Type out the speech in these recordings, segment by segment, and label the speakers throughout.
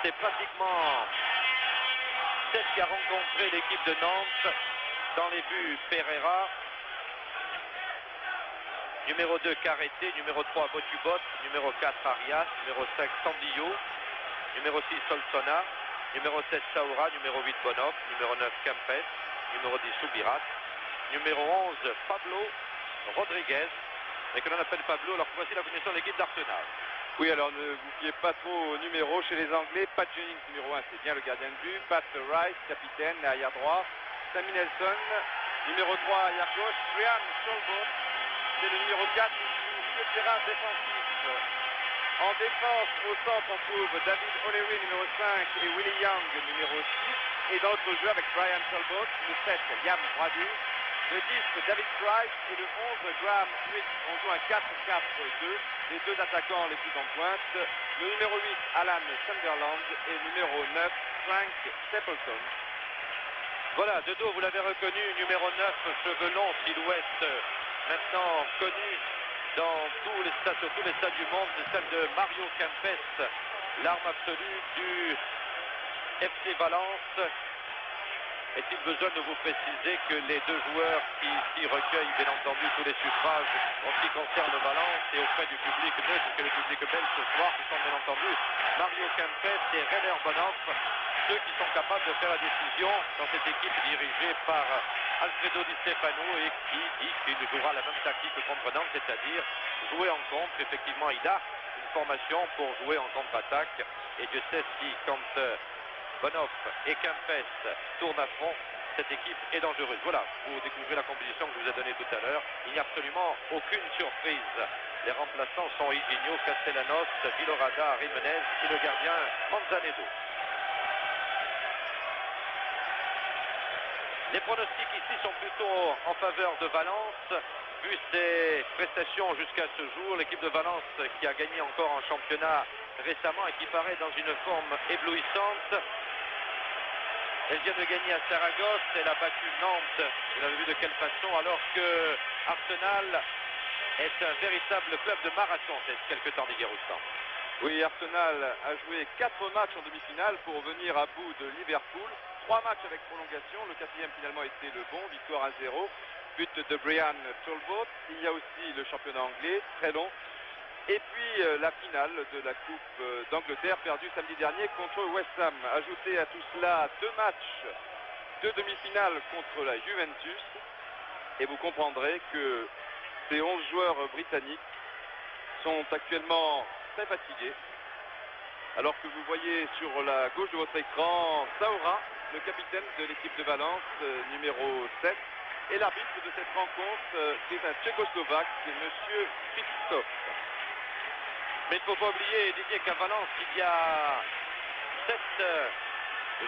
Speaker 1: c'est pratiquement celle qui a rencontré l'équipe de Nantes. Dans les buts, Pereira. Numéro 2, Carreté. Numéro 3, Botubot. Numéro 4, Arias. Numéro 5, Sandillo. Numéro 6, Solsona. Numéro 7, Saoura. Numéro 8, Bonov. Numéro 9, Kempes. Numéro 10, Soubirat. Numéro 11, Pablo Rodriguez. Et que l'on appelle Pablo. Alors voici la connaissance de l'équipe d'Arsenal.
Speaker 2: Oui, alors ne vous fiez pas trop aux numéros chez les Anglais. Pat Jennings, numéro 1, c'est bien le gardien de but. Pat Rice, capitaine, arrière droit. Sammy Nelson, numéro 3, arrière gauche. Brian Cholbot, c'est le numéro 4 du milieu de terrain défensif. En défense, au centre, on trouve David O'Leary, numéro 5, et Willie Young, numéro 6. Et dans l'autre jeu, avec Brian Cholbot, le 7, Liam Brady. Le 10, David Price, et le 11, Graham Smith. On joue un 4-4-2. Les deux attaquants les plus en pointe. Le numéro 8, Alan Sunderland, et le numéro 9, Frank Stapleton.
Speaker 1: Voilà, de dos, vous l'avez reconnu, numéro 9, cheveux longs, silhouette maintenant connue dans tous les stades, sur tous les stades du monde, c'est celle de Mario Kempes, l'arme absolue du FC Valence. Est-il besoin de vous préciser que les deux joueurs qui ici recueillent bien entendu tous les suffrages en ce qui concerne Valence et auprès du public neutre, que le public belge ce soir, ce sont bien entendu Mario Kempes et René Bonov, ceux qui sont capables de faire la décision dans cette équipe dirigée par Alfredo Di Stefano et qui dit qu'il jouera la même tactique que contre Nantes, c'est-à-dire jouer en contre. Effectivement, il a une formation pour jouer en contre-attaque et Dieu sait si quand Bonov et Kempes tournent à fond, cette équipe est dangereuse. Voilà, vous découvrez la composition que je vous ai donnée tout à l'heure. Il n'y a absolument aucune surprise. Les remplaçants sont Iginho, Castellanos, Villorada, Jiménez et le gardien Manzanedo. Les pronostics ici sont plutôt en faveur de Valence, vu ses prestations jusqu'à ce jour. L'équipe de Valence qui a gagné encore en championnat récemment et qui paraît dans une forme éblouissante. Elle vient de gagner à Saragosse, elle a battu Nantes, vous l'avez vu de quelle façon, alors que Arsenal est un véritable club de marathon depuis quelque temps, Didier Roustan.
Speaker 2: Oui, Arsenal a joué 4 matchs en demi-finale pour venir à bout de Liverpool. 3 matchs avec prolongation, le 4e finalement était le bon, victoire à 0. But de Brian Cholbot. Il y a aussi le championnat anglais, très long. Et puis la finale de la Coupe d'Angleterre, perdue samedi dernier contre West Ham. Ajoutez à tout cela 2 matchs de demi-finale contre la Juventus. Et vous comprendrez que ces 11 joueurs britanniques sont actuellement très fatigués. Alors que vous voyez sur la gauche de votre écran Saoura, le capitaine de l'équipe de Valence, numéro 7. Et l'arbitre de cette rencontre, c'est un Tchécoslovaque, c'est Monsieur Christophe.
Speaker 1: Mais il ne faut pas oublier, Didier, qu'à Valence, il y a 7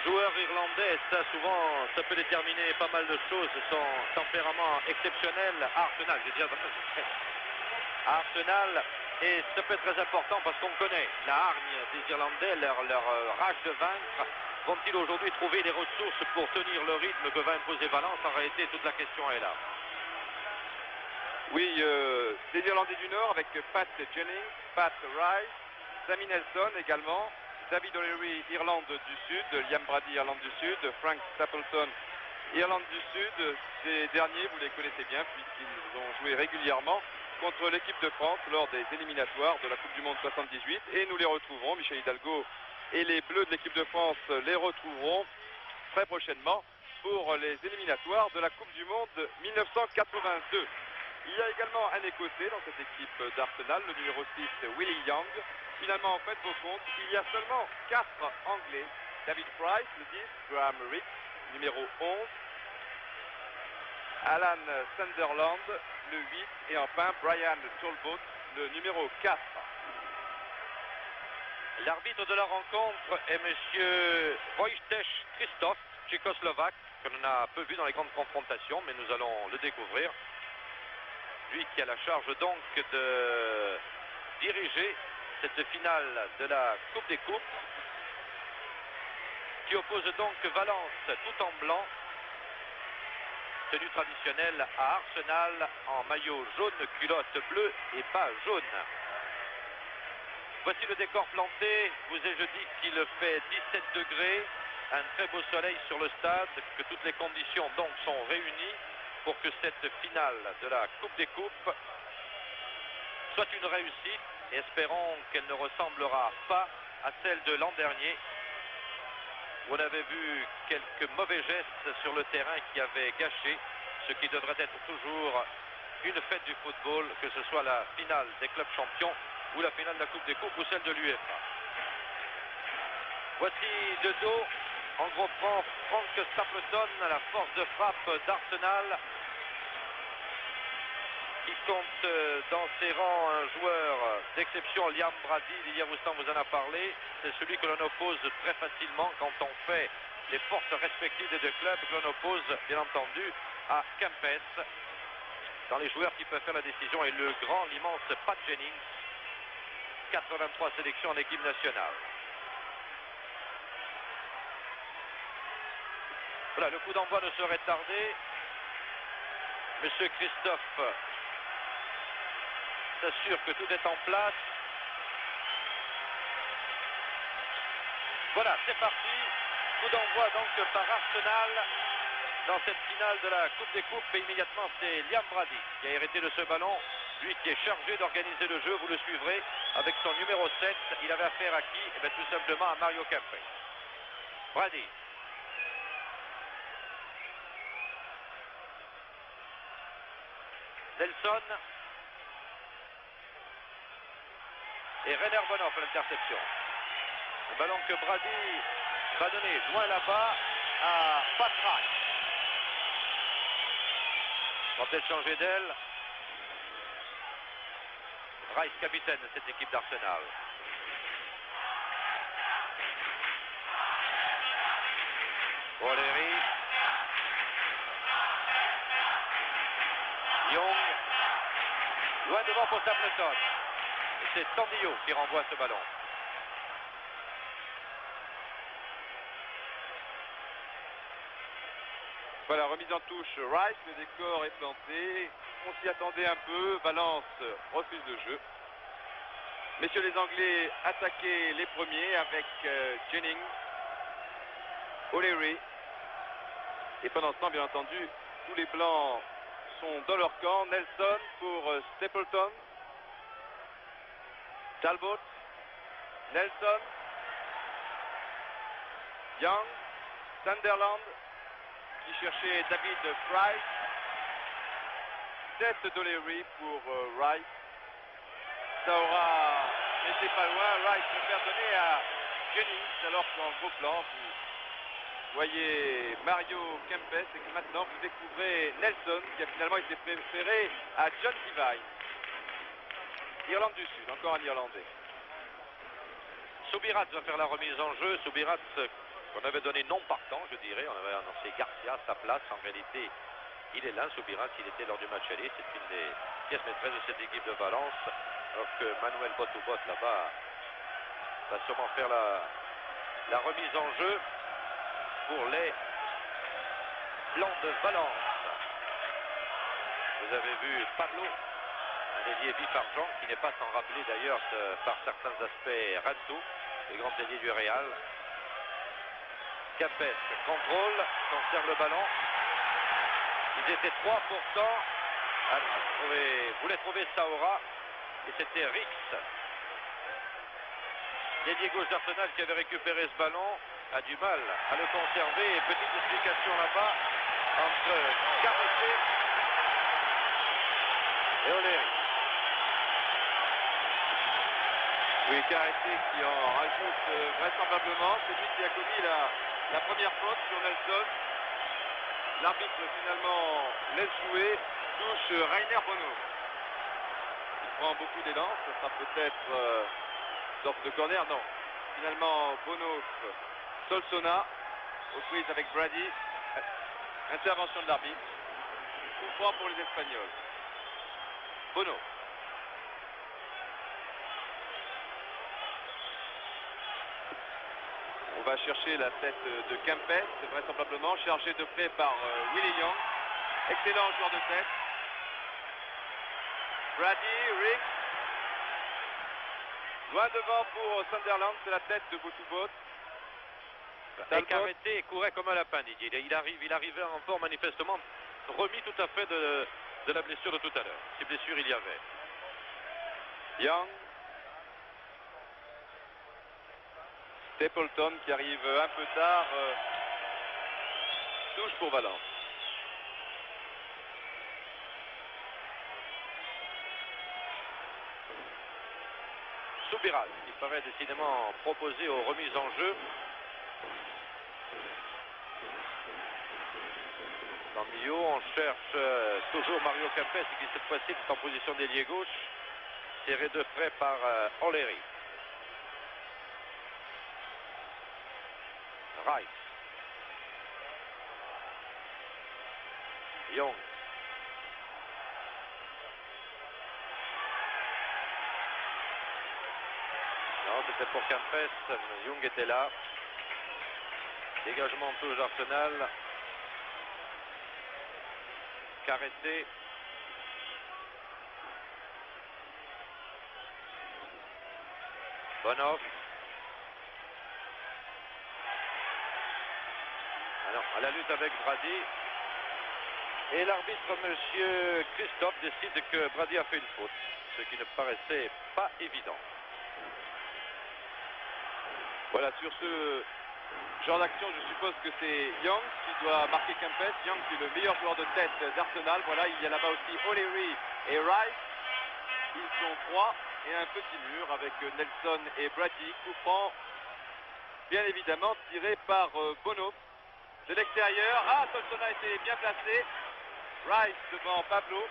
Speaker 1: joueurs irlandais. Ça, souvent, ça peut déterminer pas mal de choses. Son tempérament exceptionnel à Arsenal, je veux dire, à Arsenal. Et ça peut être très important parce qu'on connaît la hargne des Irlandais, leur rage de vaincre. Vont-ils aujourd'hui trouver les ressources pour tenir le rythme que va imposer Valence? En réalité, toute la question est là.
Speaker 2: Oui, des Irlandais du Nord avec Pat Jennings, Pat Rice, Sammy Nelson également, David O'Leary, Irlande du Sud, Liam Brady, Irlande du Sud, Frank Stapleton, Irlande du Sud. Ces derniers, vous les connaissez bien puisqu'ils ont joué régulièrement contre l'équipe de France lors des éliminatoires de la Coupe du Monde 78. Et nous les retrouverons, Michel Hidalgo et les Bleus de l'équipe de France les retrouveront très prochainement pour les éliminatoires de la Coupe du Monde 1982. Il y a également un Écossais dans cette équipe d'Arsenal, le numéro 6, Willie Young. Finalement, faites vos comptes, il y a seulement 4 Anglais. David Price, le 10, Graham Rick, numéro 11, Alan Sunderland, le 8, et enfin Brian Cholbot, le numéro 4.
Speaker 1: L'arbitre de la rencontre est M. Wojciech Christophe, tchécoslovaque, que l'on a peu vu dans les grandes confrontations, mais nous allons le découvrir. Lui qui a la charge donc de diriger cette finale de la Coupe des Coupes, qui oppose donc Valence tout en blanc, tenue traditionnelle, à Arsenal en maillot jaune, culotte bleue et pas jaune. Voici le décor planté. Vous ai-je dit qu'il fait 17 degrés, un très beau soleil sur le stade, que toutes les conditions donc sont réunies pour que cette finale de la Coupe des Coupes soit une réussite, et espérons qu'elle ne ressemblera pas à celle de l'an dernier, où on avait vu quelques mauvais gestes sur le terrain qui avaient gâché ce qui devrait être toujours une fête du football, que ce soit la finale des clubs champions ou la finale de la Coupe des Coupes ou celle de l'UEFA. Voici de dos, en gros plan, Frank Stapleton, à la force de frappe d'Arsenal, qui compte dans ses rangs un joueur d'exception, Liam Brady. Didier Roustan vous en a parlé. C'est celui que l'on oppose très facilement quand on fait les forces respectives des deux clubs, que l'on oppose bien entendu à Kempes. Dans les joueurs qui peuvent faire la décision, et le grand, l'immense Pat Jennings, 83 sélections en équipe nationale. Voilà, le coup d'envoi ne serait tardé. Monsieur Christophe s'assure que tout est en place. Voilà, c'est parti. Coup d'envoi donc par Arsenal dans cette finale de la Coupe des Coupes. Et immédiatement, c'est Liam Brady qui a hérité de ce ballon. Lui qui est chargé d'organiser le jeu, vous le suivrez avec son numéro 7. Il avait affaire à qui? Eh bien, tout simplement à Mario Kempes. Brady. Nelson. Et Rainer Bonhoff à l'interception. Le ballon que Brady va donner loin là-bas à Pat Rice. On va peut-être changer d'aile. Rice, capitaine de cette équipe d'Arsenal. O'Leary. Young. Loin devant pour Stapleton. Et c'est Tandillo qui renvoie ce ballon.
Speaker 2: Voilà, remise en touche Rice, le décor est planté. On s'y attendait un peu. Valence refuse le jeu. Messieurs les Anglais attaquaient les premiers avec Jennings, O'Leary. Et pendant ce temps, bien entendu, tous les Blancs sont dans leur camp. Nelson pour Stapleton. Talbot. Nelson. Young. Sunderland qui cherchait David Price. Tête d'O'Leary pour Rice. Saora n'était pas loin. Rice se fait donner à Jennings, alors qu'en gros plan, vous voyez Mario Kempes, et que maintenant vous découvrez Nelson, qui a finalement été préféré à John Devine. Irlande du Sud, encore un Irlandais.
Speaker 1: Soubirats va faire la remise en jeu. Soubirats qu'on avait donné non partant, je dirais. On avait annoncé Garcia à sa place. En réalité, il est là, Soubirats. Il était lors du match aller. C'est une des pièces maîtresses de cette équipe de Valence. Alors que Manuel Botobot là-bas va sûrement faire la remise en jeu pour les Blancs de Valence. Vous avez vu Pablo, un ailier vif argent qui n'est pas sans rappeler d'ailleurs par certains aspects Rantou, le grand ailier du Real. Kempes contrôle, conserve le ballon. Ils étaient trois pourtant. Voulait trouver Saora et c'était Rix, l'ailier gauche d'Arsenal, qui avait récupéré ce ballon, a du mal à le conserver. Et petite explication là-bas entre Carré et O'Leary.
Speaker 2: Oui, Carré qui en rajoute vraisemblablement. C'est lui qui a commis la première faute sur Nelson. L'arbitre finalement laisse jouer, touche Rainer Bonhoff. Il prend beaucoup d'élan, ce sera peut-être sorte de corner, non. Finalement Bonhoff, Solsona, aux prises avec Brady. Intervention de l'arbitre. Coup franc pour les Espagnols. Bonhoff. On va chercher la tête de Kempes, vraisemblablement chargé de près par Willie Young. Excellent joueur de tête. Brady, Rick. Loin devant pour Sunderland, c'est la tête de Boutubot.
Speaker 1: Et arrêté, courait comme un lapin, Didier. Il arrivait en forme manifestement, remis tout à fait de la blessure de tout à l'heure. Si blessure il y avait.
Speaker 2: Young. Stapleton qui arrive un peu tard. Touche pour Valence.
Speaker 1: Soubiral, qui paraît décidément proposé aux remises en jeu. Dans le milieu, on cherche toujours Mario Kempes qui cette fois-ci est en position d'ailier gauche. Tiré de près par O'Leary. Rice. Young. Non, c'était pour Kempes. Young était là. Dégagement en touche d'Arsenal. Caressé. Bonoff. Alors, à la lutte avec Brady. Et l'arbitre, monsieur Christophe, décide que Brady a fait une faute. Ce qui ne paraissait pas évident.
Speaker 2: Voilà, sur ce genre d'action, je suppose que c'est Young qui doit marquer Kempes. Young qui est le meilleur joueur de tête d'Arsenal. Voilà, il y a là-bas aussi O'Leary et Rice. Ils sont trois et un petit mur avec Nelson et Brady. Coup franc, bien évidemment, tiré par Bono. De l'extérieur, Solsona a été bien placé. Rice devant Pablo.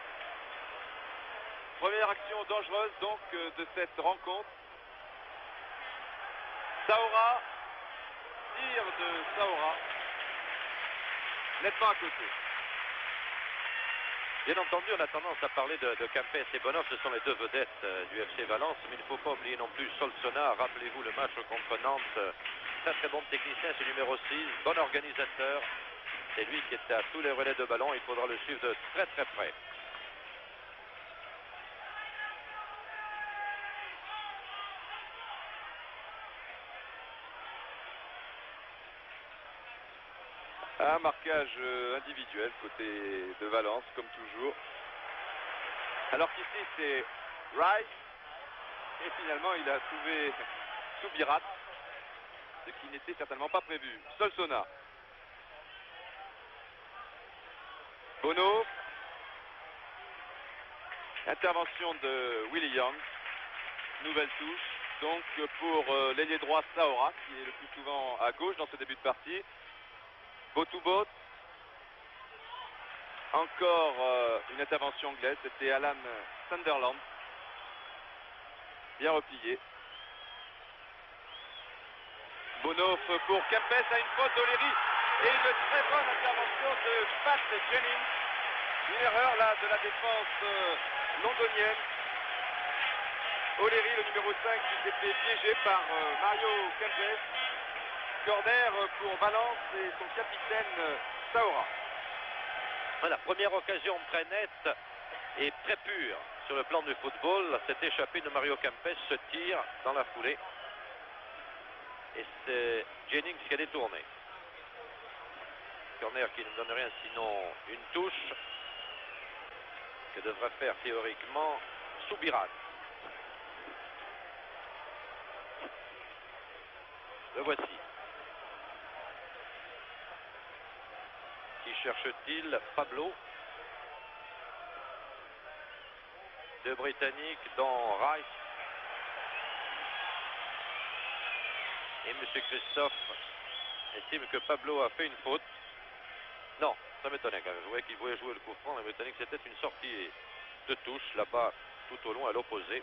Speaker 2: Première action dangereuse donc de cette rencontre. Saoura, tir de Saoura, nettement à côté.
Speaker 1: Bien entendu, on a tendance à parler de Kempes et Bonoff, ce sont les deux vedettes du FC Valence, mais il ne faut pas oublier non plus Solsona. Rappelez-vous le match contre Nantes, très très bon technicien, c'est numéro 6, bon organisateur. C'est lui qui est à tous les relais de ballon, il faudra le suivre de très très près.
Speaker 2: Un marquage individuel côté de Valence, comme toujours. Alors qu'ici, c'est Rice. Et finalement, il a trouvé Soubirat, ce qui n'était certainement pas prévu. Solsona. Bono. Intervention de Willie Young. Nouvelle touche. Donc pour l'ailier droit Saoura, qui est le plus souvent à gauche dans ce début de partie. Boutubot. Encore une intervention anglaise, c'était Alan Sunderland. Bien replié. Bonoff pour Kempes à une faute d'O'Leary. Et une très bonne intervention de Pat Jennings. Une erreur là de la défense londonienne. O'Leary, le numéro 5, qui s'était piégé par Mario Kempes. Corner pour Valence et son capitaine Saoura.
Speaker 1: Voilà, première occasion très nette et très pure sur le plan du football. Cette échappée de Mario Kempes se tire dans la foulée. Et c'est Jennings qui a détourné. Corner qui ne donne rien sinon une touche que devrait faire théoriquement Soubirat. Le voici. Qui cherche-t-il? Pablo. Deux Britanniques dont Rice. Et M. Christophe estime que Pablo a fait une faute. Non, ça m'étonnait quand même. Je voyais qu'il voulait jouer le coup franc. Les Britanniques, c'était une sortie de touche là-bas, tout au loin, à l'opposé.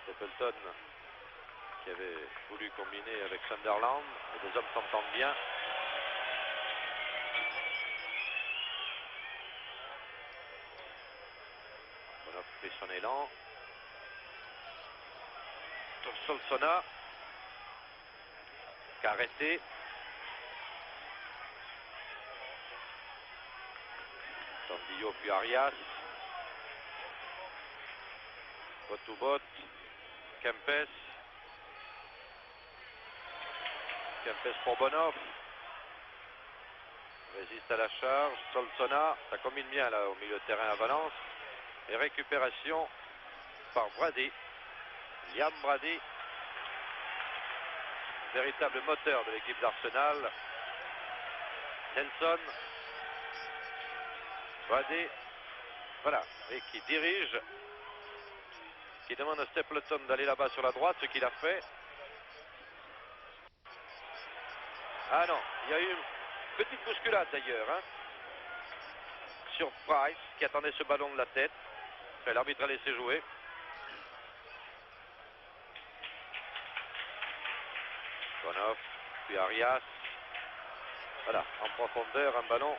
Speaker 1: Stapleton qui avait voulu combiner avec Sunderland. Les deux hommes s'entendent bien. On a pris son élan. Solsona. Arrêté. Sandillo puis Arias. Bot-to-bot. Kempes. Kempes pour Bonhoff. Résiste à la charge. Solsona. Ça combine bien là au milieu de terrain à Valence. Et récupération par Brady. Liam Brady. Véritable moteur de l'équipe d'Arsenal. Nelson. Brady. Voilà. Et qui dirige. Qui demande à Stapleton d'aller là-bas sur la droite, ce qu'il a fait. Ah non, il y a eu une petite bousculade d'ailleurs. Hein, sur Price, qui attendait ce ballon de la tête. Enfin, l'arbitre a laissé jouer. Bonhoff, puis Arias. Voilà, en profondeur, un ballon